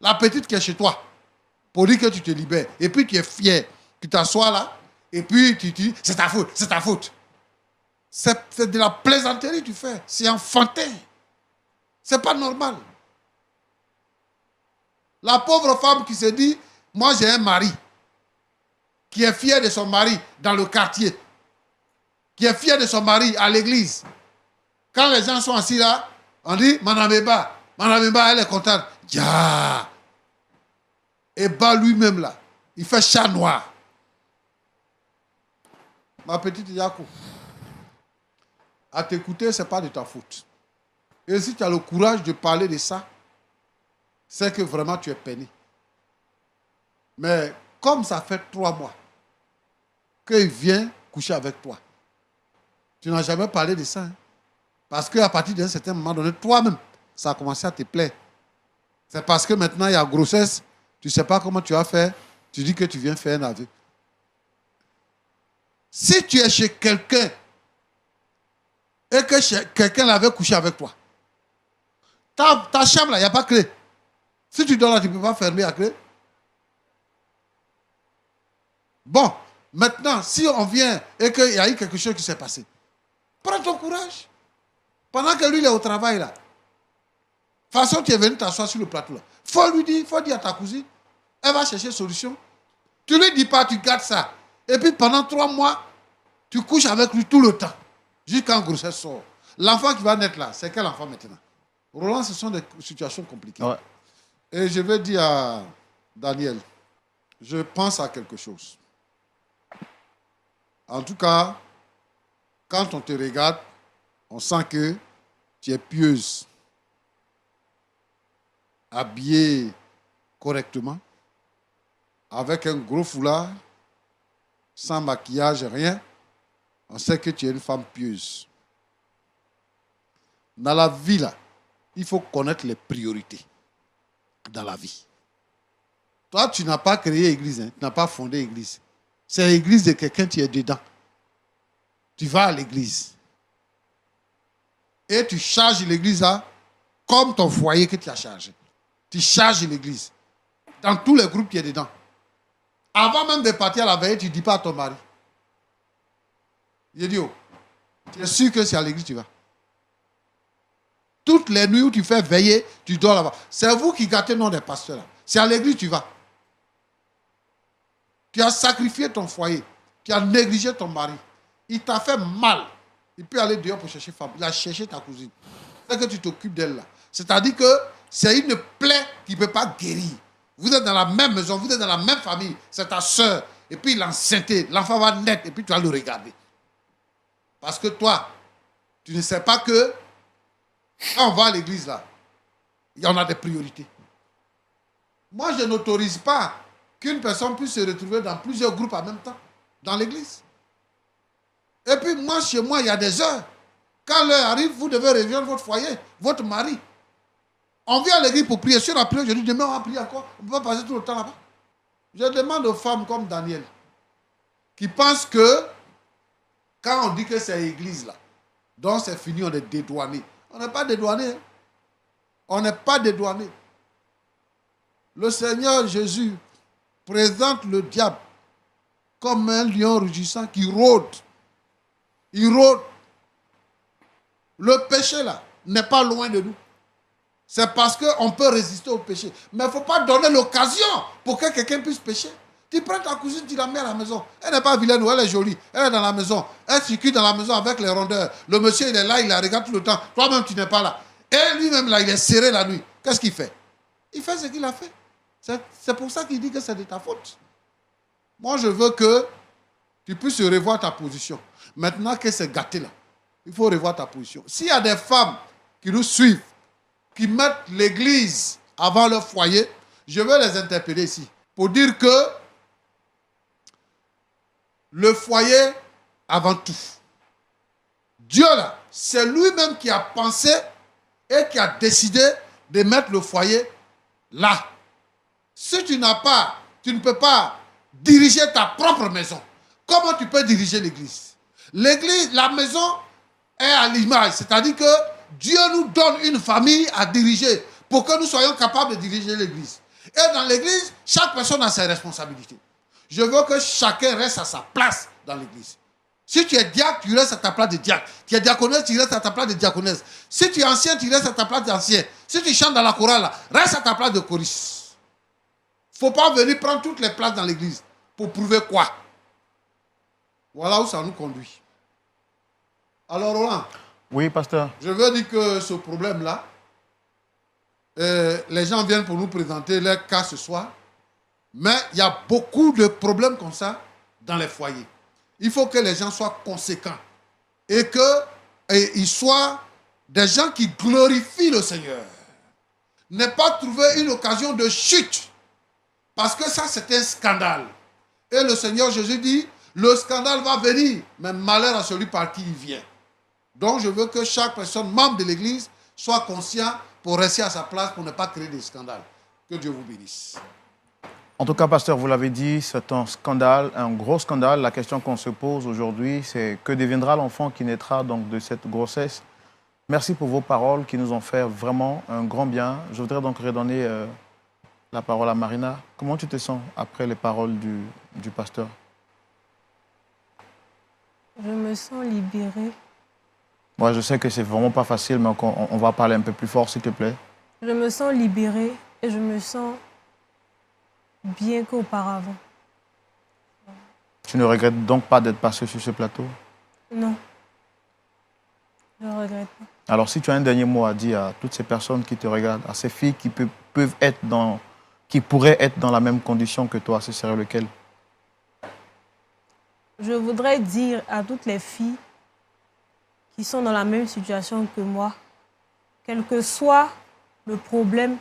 la petite qui est chez toi pour dire que tu te libères. Et puis tu es fier. Tu t'assois là, et puis tu dis, c'est ta faute, c'est ta faute. C'est de la plaisanterie que tu fais. C'est enfantin. C'est pas normal. La pauvre femme qui se dit, moi j'ai un mari, qui est fier de son mari dans le quartier, qui est fier de son mari à l'église. Quand les gens sont assis là, on dit, Madame Eba, elle est contente. Ya! Eba lui-même là, il fait chat noir. Ma petite Yakou, à t'écouter, ce n'est pas de ta faute. Et si tu as le courage de parler de ça, c'est que vraiment tu es peiné. Mais comme ça fait 3 mois qu'il vient coucher avec toi, tu n'as jamais parlé de ça. Hein? Parce qu'à partir d'un certain moment donné, toi-même, ça a commencé à te plaire. C'est parce que maintenant il y a grossesse, tu ne sais pas comment tu vas faire, tu dis que tu viens faire un aveu. Si tu es chez quelqu'un et que quelqu'un l'avait couché avec toi, ta chambre là, il n'y a pas de clé. Si tu dors là, tu ne peux pas fermer la clé. Bon, maintenant, si on vient et qu'il y a eu quelque chose qui s'est passé, prends ton courage. Pendant que lui, il est au travail là. De toute façon, tu es venu t'asseoir sur le plateau là. Il faut dire à ta cousine, elle va chercher solution. Tu ne lui dis pas, tu gardes ça. Et puis pendant 3 mois, tu couches avec lui tout le temps. Jusqu'à grossesse sort. L'enfant qui va naître là, c'est quel enfant maintenant? Roland, ce sont des situations compliquées. Ouais. Et je vais dire à Daniel, je pense à quelque chose. En tout cas, quand on te regarde, on sent que tu es pieuse, habillée correctement, avec un gros foulard, sans maquillage, rien. On sait que tu es une femme pieuse. Dans la vie, là, il faut connaître les priorités dans la vie. Toi, tu n'as pas créé église, hein, tu n'as pas fondé église. C'est l'église de quelqu'un, tu es dedans. Tu vas à l'église. Et tu charges l'église là comme ton foyer que tu as chargé. Tu charges l'église. Dans tous les groupes, tu es dedans. Avant même de partir à la veille, tu ne dis pas à ton mari. Il dit, oh, tu es sûr que c'est à l'église que tu vas. Toutes les nuits où tu fais veiller, tu dors là-bas. C'est vous qui gâtez le nom des pasteurs là. C'est à l'église que tu vas. Tu as sacrifié ton foyer. Tu as négligé ton mari. Il t'a fait mal. Il peut aller dehors pour chercher femme. Il a cherché ta cousine. C'est que tu t'occupes d'elle là. C'est-à-dire que c'est une plaie qui ne peut pas guérir. Vous êtes dans la même maison, vous êtes dans la même famille. C'est ta soeur. Et puis l'enceinte, l'enfant va naître et puis tu vas le regarder. Parce que toi, tu ne sais pas que quand on va à l'église là, il y en a des priorités. Moi, je n'autorise pas qu'une personne puisse se retrouver dans plusieurs groupes en même temps, dans l'église. Et puis moi, chez moi, il y a des heures. Quand l'heure arrive, vous devez rejoindre votre foyer, votre mari. On vient à l'église pour prier. Si on a prié aujourd'hui, demain on va prier encore. On ne peut pas passer tout le temps là-bas. Je demande aux femmes comme Daniel, qui pensent que quand on dit que c'est l'église là, donc c'est fini, on est dédouané. On n'est pas dédouané. Hein? On n'est pas dédouané. Le Seigneur Jésus présente le diable comme un lion rugissant qui rôde. Il rôde. Le péché là n'est pas loin de nous. C'est parce qu'on peut résister au péché. Mais il ne faut pas donner l'occasion pour que quelqu'un puisse pécher. Tu prends ta cousine, tu la mets à la maison. Elle n'est pas vilaine, elle est jolie. Elle est dans la maison. Elle circule dans la maison avec les rondeurs. Le monsieur, il est là, il la regarde tout le temps. Toi-même, tu n'es pas là. Et lui-même, là, il est serré la nuit. Qu'est-ce qu'il fait? Il fait ce qu'il a fait. C'est pour ça qu'il dit que c'est de ta faute. Moi, je veux que tu puisses revoir ta position. Maintenant que c'est gâté là, il faut revoir ta position. S'il y a des femmes qui nous suivent, qui mettent l'église avant leur foyer, je vais les interpeller ici pour dire que le foyer avant tout. Dieu là, c'est lui-même qui a pensé et qui a décidé de mettre le foyer là. Si tu ne peux pas diriger ta propre maison, comment tu peux diriger l'église? L'église, la maison est à l'image, c'est-à-dire que Dieu nous donne une famille à diriger pour que nous soyons capables de diriger l'église. Et dans l'église, chaque personne a ses responsabilités. Je veux que chacun reste à sa place dans l'église. Si tu es diacre, tu restes à ta place de diacre. Tu es diaconesse, tu restes à ta place de diaconesse. Si tu es ancien, tu restes à ta place d'ancien. Si tu chantes dans la chorale, reste à ta place de choriste. Il ne faut pas venir prendre toutes les places dans l'église. Pour prouver quoi? Voilà où ça nous conduit. Alors Roland. Oui, pasteur. Je veux dire que ce problème-là, les gens viennent pour nous présenter leur cas ce soir, mais il y a beaucoup de problèmes comme ça dans les foyers. Il faut que les gens soient conséquents et qu'ils soient des gens qui glorifient le Seigneur. n'aie pas trouvé une occasion de chute. Parce que ça, c'est un scandale. Et le Seigneur Jésus dit, le scandale va venir, mais malheur à celui par qui il vient. Donc, je veux que chaque personne, membre de l'Église, soit conscient pour rester à sa place, pour ne pas créer des scandales. Que Dieu vous bénisse. En tout cas, pasteur, vous l'avez dit, c'est un scandale, un gros scandale. La question qu'on se pose aujourd'hui, c'est que deviendra l'enfant qui naîtra donc de cette grossesse? Merci pour vos paroles qui nous ont fait vraiment un grand bien. Je voudrais donc redonner la parole à Marina. Comment tu te sens après les paroles du pasteur? Je me sens libérée. Moi, je sais que c'est vraiment pas facile, mais on va parler un peu plus fort, s'il te plaît. Je me sens libérée et je me sens bien qu'auparavant. Tu ne regrettes donc pas d'être passé sur ce plateau? Non. Je ne regrette pas. Alors, si tu as un dernier mot à dire à toutes ces personnes qui te regardent, à ces filles qui pourraient être dans la même condition que toi, ce serait lequel? Je voudrais dire à toutes les filles qui sont dans la même situation que moi, quel que soit le problème,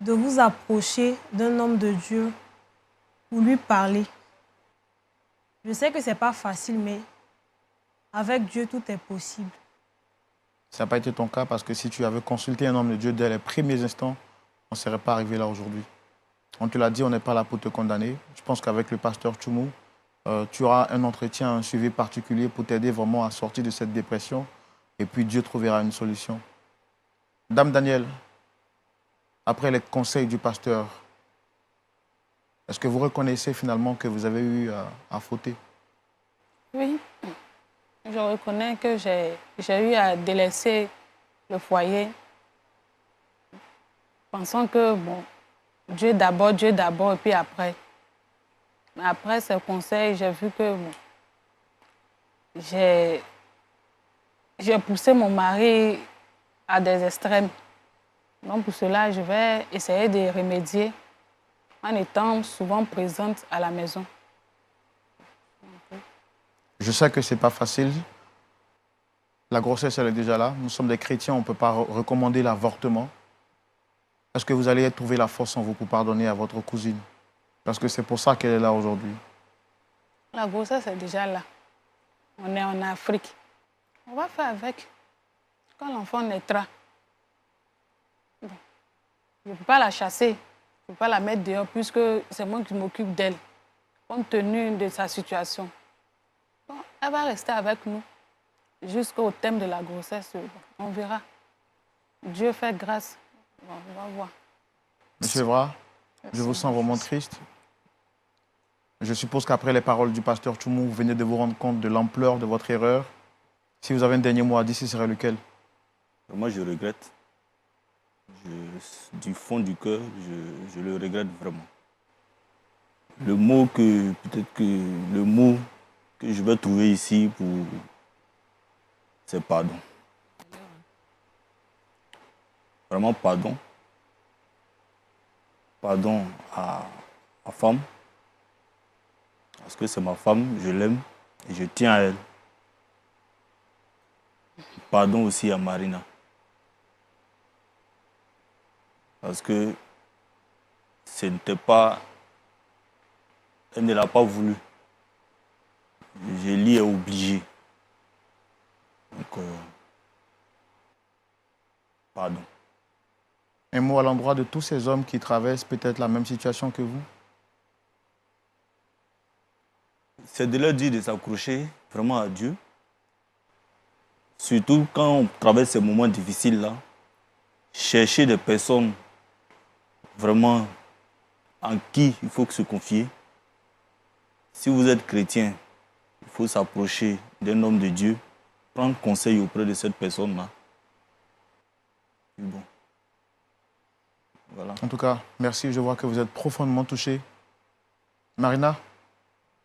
de vous approcher d'un homme de Dieu pour lui parler. Je sais que ce n'est pas facile, mais avec Dieu, tout est possible. Ça n'a pas été ton cas parce que si tu avais consulté un homme de Dieu dès les premiers instants, on ne serait pas arrivé là aujourd'hui. On te l'a dit, on n'est pas là pour te condamner. Je pense qu'avec le pasteur Tchoumou, tu auras un entretien, un suivi particulier pour t'aider vraiment à sortir de cette dépression. Et puis Dieu trouvera une solution. Dame Danielle, après les conseils du pasteur, est-ce que vous reconnaissez finalement que vous avez eu à fauter? Oui, je reconnais que j'ai eu à délaisser le foyer, pensant que, bon, Dieu d'abord, et puis après. Mais après ces conseils, j'ai vu que bon, j'ai poussé mon mari à des extrêmes. Donc pour cela, je vais essayer de remédier en étant souvent présente à la maison. Je sais que ce n'est pas facile. La grossesse, elle est déjà là. Nous sommes des chrétiens, on ne peut pas recommander l'avortement. Est-ce que vous allez trouver la force en vous pour pardonner à votre cousine? Parce que c'est pour ça qu'elle est là aujourd'hui. La grossesse est déjà là. On est en Afrique. On va faire avec. Quand l'enfant naîtra, bon, je ne peux pas la chasser. Je ne peux pas la mettre dehors puisque c'est moi qui m'occupe d'elle, compte tenu de sa situation. Bon, elle va rester avec nous jusqu'au thème de la grossesse. On verra. Dieu fait grâce. Bon, on va voir. Monsieur Evra, je vous sens vraiment triste. Je suppose qu'après les paroles du pasteur Tchoumou, vous venez de vous rendre compte de l'ampleur de votre erreur. Si vous avez un dernier mot à dire, ce serait lequel? Moi, je regrette. Du fond du cœur, je le regrette vraiment. Le mot que je vais trouver ici c'est pardon. Vraiment pardon. Pardon à ma femme. Parce que c'est ma femme, je l'aime et je tiens à elle. Pardon aussi à Marina. Parce que ce n'était pas... Elle ne l'a pas voulu. Je l'y ai obligé. Donc, pardon. Un mot à l'endroit de tous ces hommes qui traversent peut-être la même situation que vous? C'est de leur dire de s'accrocher vraiment à Dieu. Surtout quand on traverse ces moments difficiles-là. Chercher des personnes vraiment en qui il faut se confier. Si vous êtes chrétien, il faut s'approcher d'un homme de Dieu, prendre conseil auprès de cette personne-là. Bon. Voilà. En tout cas, merci. Je vois que vous êtes profondément touchée. Marina,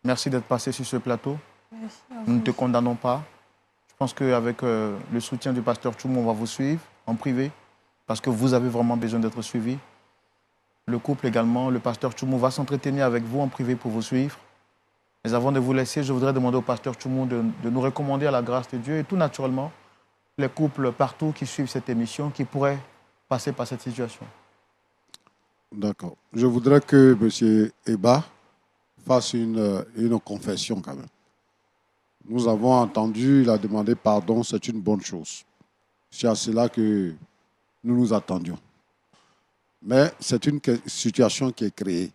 merci d'être passée sur ce plateau. Merci à vous. Nous ne te condamnons pas. Je pense qu'avec le soutien du pasteur Tchoumou, on va vous suivre en privé parce que vous avez vraiment besoin d'être suivi. Le couple également, le pasteur Tchoumou va s'entretenir avec vous en privé pour vous suivre. Mais avant de vous laisser, je voudrais demander au pasteur Tchoumou de nous recommander à la grâce de Dieu et tout naturellement, les couples partout qui suivent cette émission qui pourraient passer par cette situation. D'accord. Je voudrais que M. Eba fasse une confession quand même. Nous avons entendu, il a demandé pardon, c'est une bonne chose. C'est à cela que nous nous attendions. Mais c'est une situation qui est créée.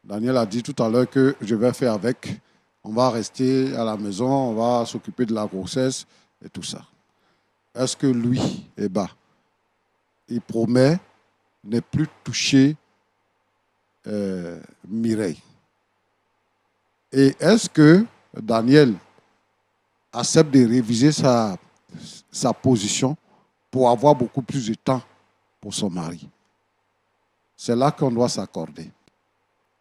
Daniel a dit tout à l'heure que je vais faire avec. On va rester à la maison, on va s'occuper de la grossesse et tout ça. Est-ce que lui, Eba, il promet ne plus toucher Mireille? Et est-ce que Daniel accepte de réviser sa position pour avoir beaucoup plus de temps pour son mari? C'est là qu'on doit s'accorder.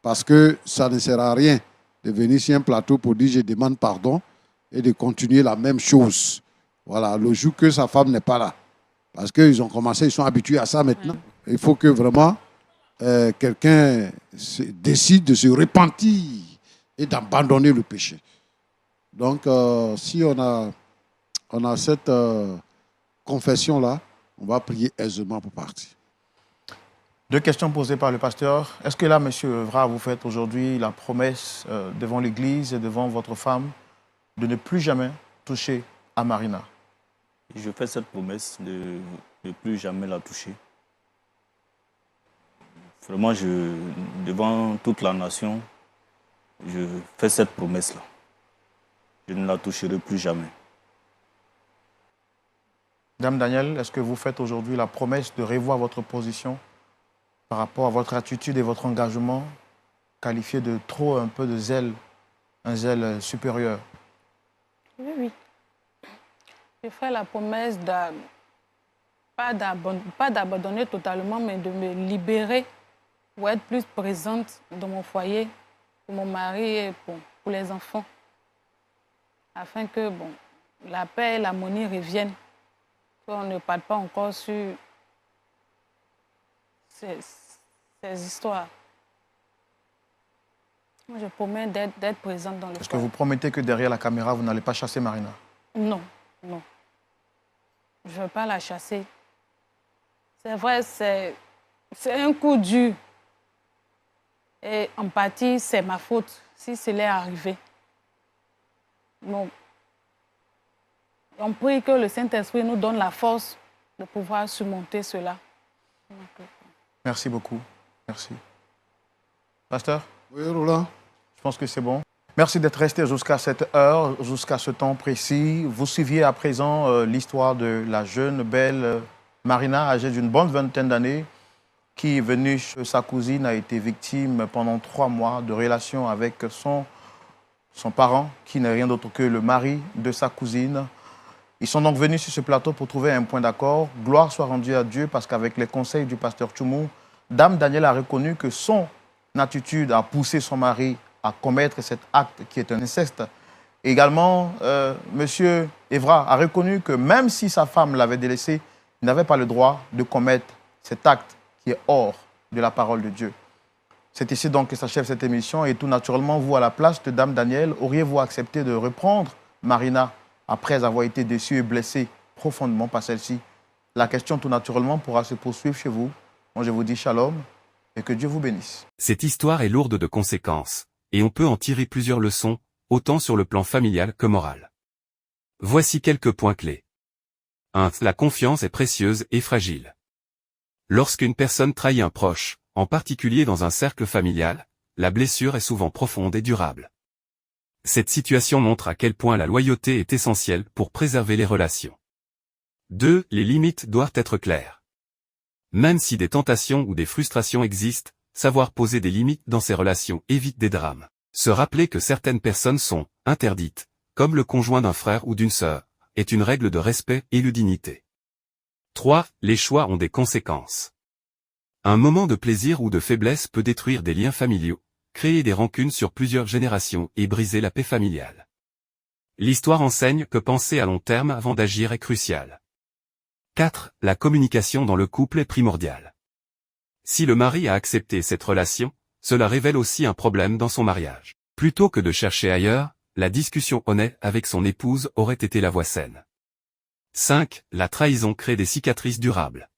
Parce que ça ne sert à rien de venir sur un plateau pour dire je demande pardon et de continuer la même chose. Voilà, le jour que sa femme n'est pas là. Parce qu'ils ont commencé, ils sont habitués à ça maintenant. Il faut que vraiment quelqu'un décide de se repentir et d'abandonner le péché. Donc, si on a cette confession-là, on va prier aisément pour partir. 2 questions posées par le pasteur. Est-ce que là, M. Evra, vous faites aujourd'hui la promesse devant l'Église et devant votre femme de ne plus jamais toucher à Marina? Je fais cette promesse de ne plus jamais la toucher. Vraiment, devant toute la nation, je fais cette promesse-là. Je ne la toucherai plus jamais. Dame Daniel, est-ce que vous faites aujourd'hui la promesse de revoir votre position par rapport à votre attitude et votre engagement qualifié de trop un peu de zèle, un zèle supérieur? Oui, oui. Je fais la promesse pas d'abandonner totalement, mais de me libérer pour être plus présente dans mon foyer, pour mon mari et pour les enfants. Afin que la paix et l'harmonie reviennent. On ne parle pas encore sur ces histoires. Moi, je promets d'être présente dans le foyer. Est-ce que vous promettez que derrière la caméra, vous n'allez pas chasser Marina? Non, non. Je ne veux pas la chasser. C'est vrai, c'est un coup dur. Et en partie, c'est ma faute si cela est arrivé. Bon. On prie que le Saint-Esprit nous donne la force de pouvoir surmonter cela. Merci beaucoup. Merci. Pasteur? Oui, Roland. Je pense que c'est bon. Merci d'être resté jusqu'à cette heure, jusqu'à ce temps précis. Vous suiviez à présent l'histoire de la jeune, belle Marina, âgée d'une bonne vingtaine d'années, qui est venue chez sa cousine, a été victime pendant 3 mois de relations avec son parent, qui n'est rien d'autre que le mari de sa cousine. Ils sont donc venus sur ce plateau pour trouver un point d'accord. Gloire soit rendue à Dieu, parce qu'avec les conseils du pasteur Tchoumou, Dame Daniel a reconnu que son attitude a poussé son mari à commettre cet acte qui est un inceste. Et également, M. Evra a reconnu que même si sa femme l'avait délaissé, il n'avait pas le droit de commettre cet acte qui est hors de la parole de Dieu. C'est ici donc que s'achève cette émission et tout naturellement, vous, à la place de Dame Daniel, auriez-vous accepté de reprendre Marina après avoir été déçu et blessé profondément par celle-ci? La question tout naturellement pourra se poursuivre chez vous. Moi, je vous dis shalom et que Dieu vous bénisse. Cette histoire est lourde de conséquences, et on peut en tirer plusieurs leçons, autant sur le plan familial que moral. Voici quelques points clés. 1. La confiance est précieuse et fragile. Lorsqu'une personne trahit un proche, en particulier dans un cercle familial, la blessure est souvent profonde et durable. Cette situation montre à quel point la loyauté est essentielle pour préserver les relations. 2. Les limites doivent être claires. Même si des tentations ou des frustrations existent, savoir poser des limites dans ces relations évite des drames. Se rappeler que certaines personnes sont interdites, comme le conjoint d'un frère ou d'une sœur, est une règle de respect et de dignité. 3. Les choix ont des conséquences. Un moment de plaisir ou de faiblesse peut détruire des liens familiaux, créer des rancunes sur plusieurs générations et briser la paix familiale. L'histoire enseigne que penser à long terme avant d'agir est crucial. 4. La communication dans le couple est primordiale. Si le mari a accepté cette relation, cela révèle aussi un problème dans son mariage. Plutôt que de chercher ailleurs, la discussion honnête avec son épouse aurait été la voie saine. 5. La trahison crée des cicatrices durables.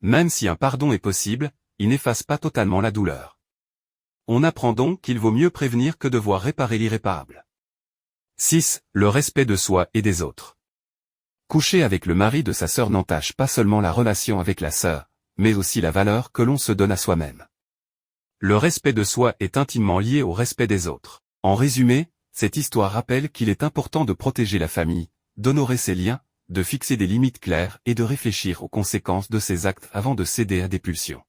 Même si un pardon est possible, il n'efface pas totalement la douleur. On apprend donc qu'il vaut mieux prévenir que devoir réparer l'irréparable. 6. Le respect de soi et des autres. Coucher avec le mari de sa sœur n'entache pas seulement la relation avec la sœur, mais aussi la valeur que l'on se donne à soi-même. Le respect de soi est intimement lié au respect des autres. En résumé, cette histoire rappelle qu'il est important de protéger la famille, d'honorer ses liens, de fixer des limites claires et de réfléchir aux conséquences de ses actes avant de céder à des pulsions.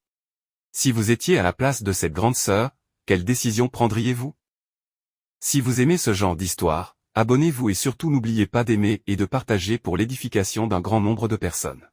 Si vous étiez à la place de cette grande sœur, quelle décision prendriez-vous? Si vous aimez ce genre d'histoire, abonnez-vous et surtout n'oubliez pas d'aimer et de partager pour l'édification d'un grand nombre de personnes.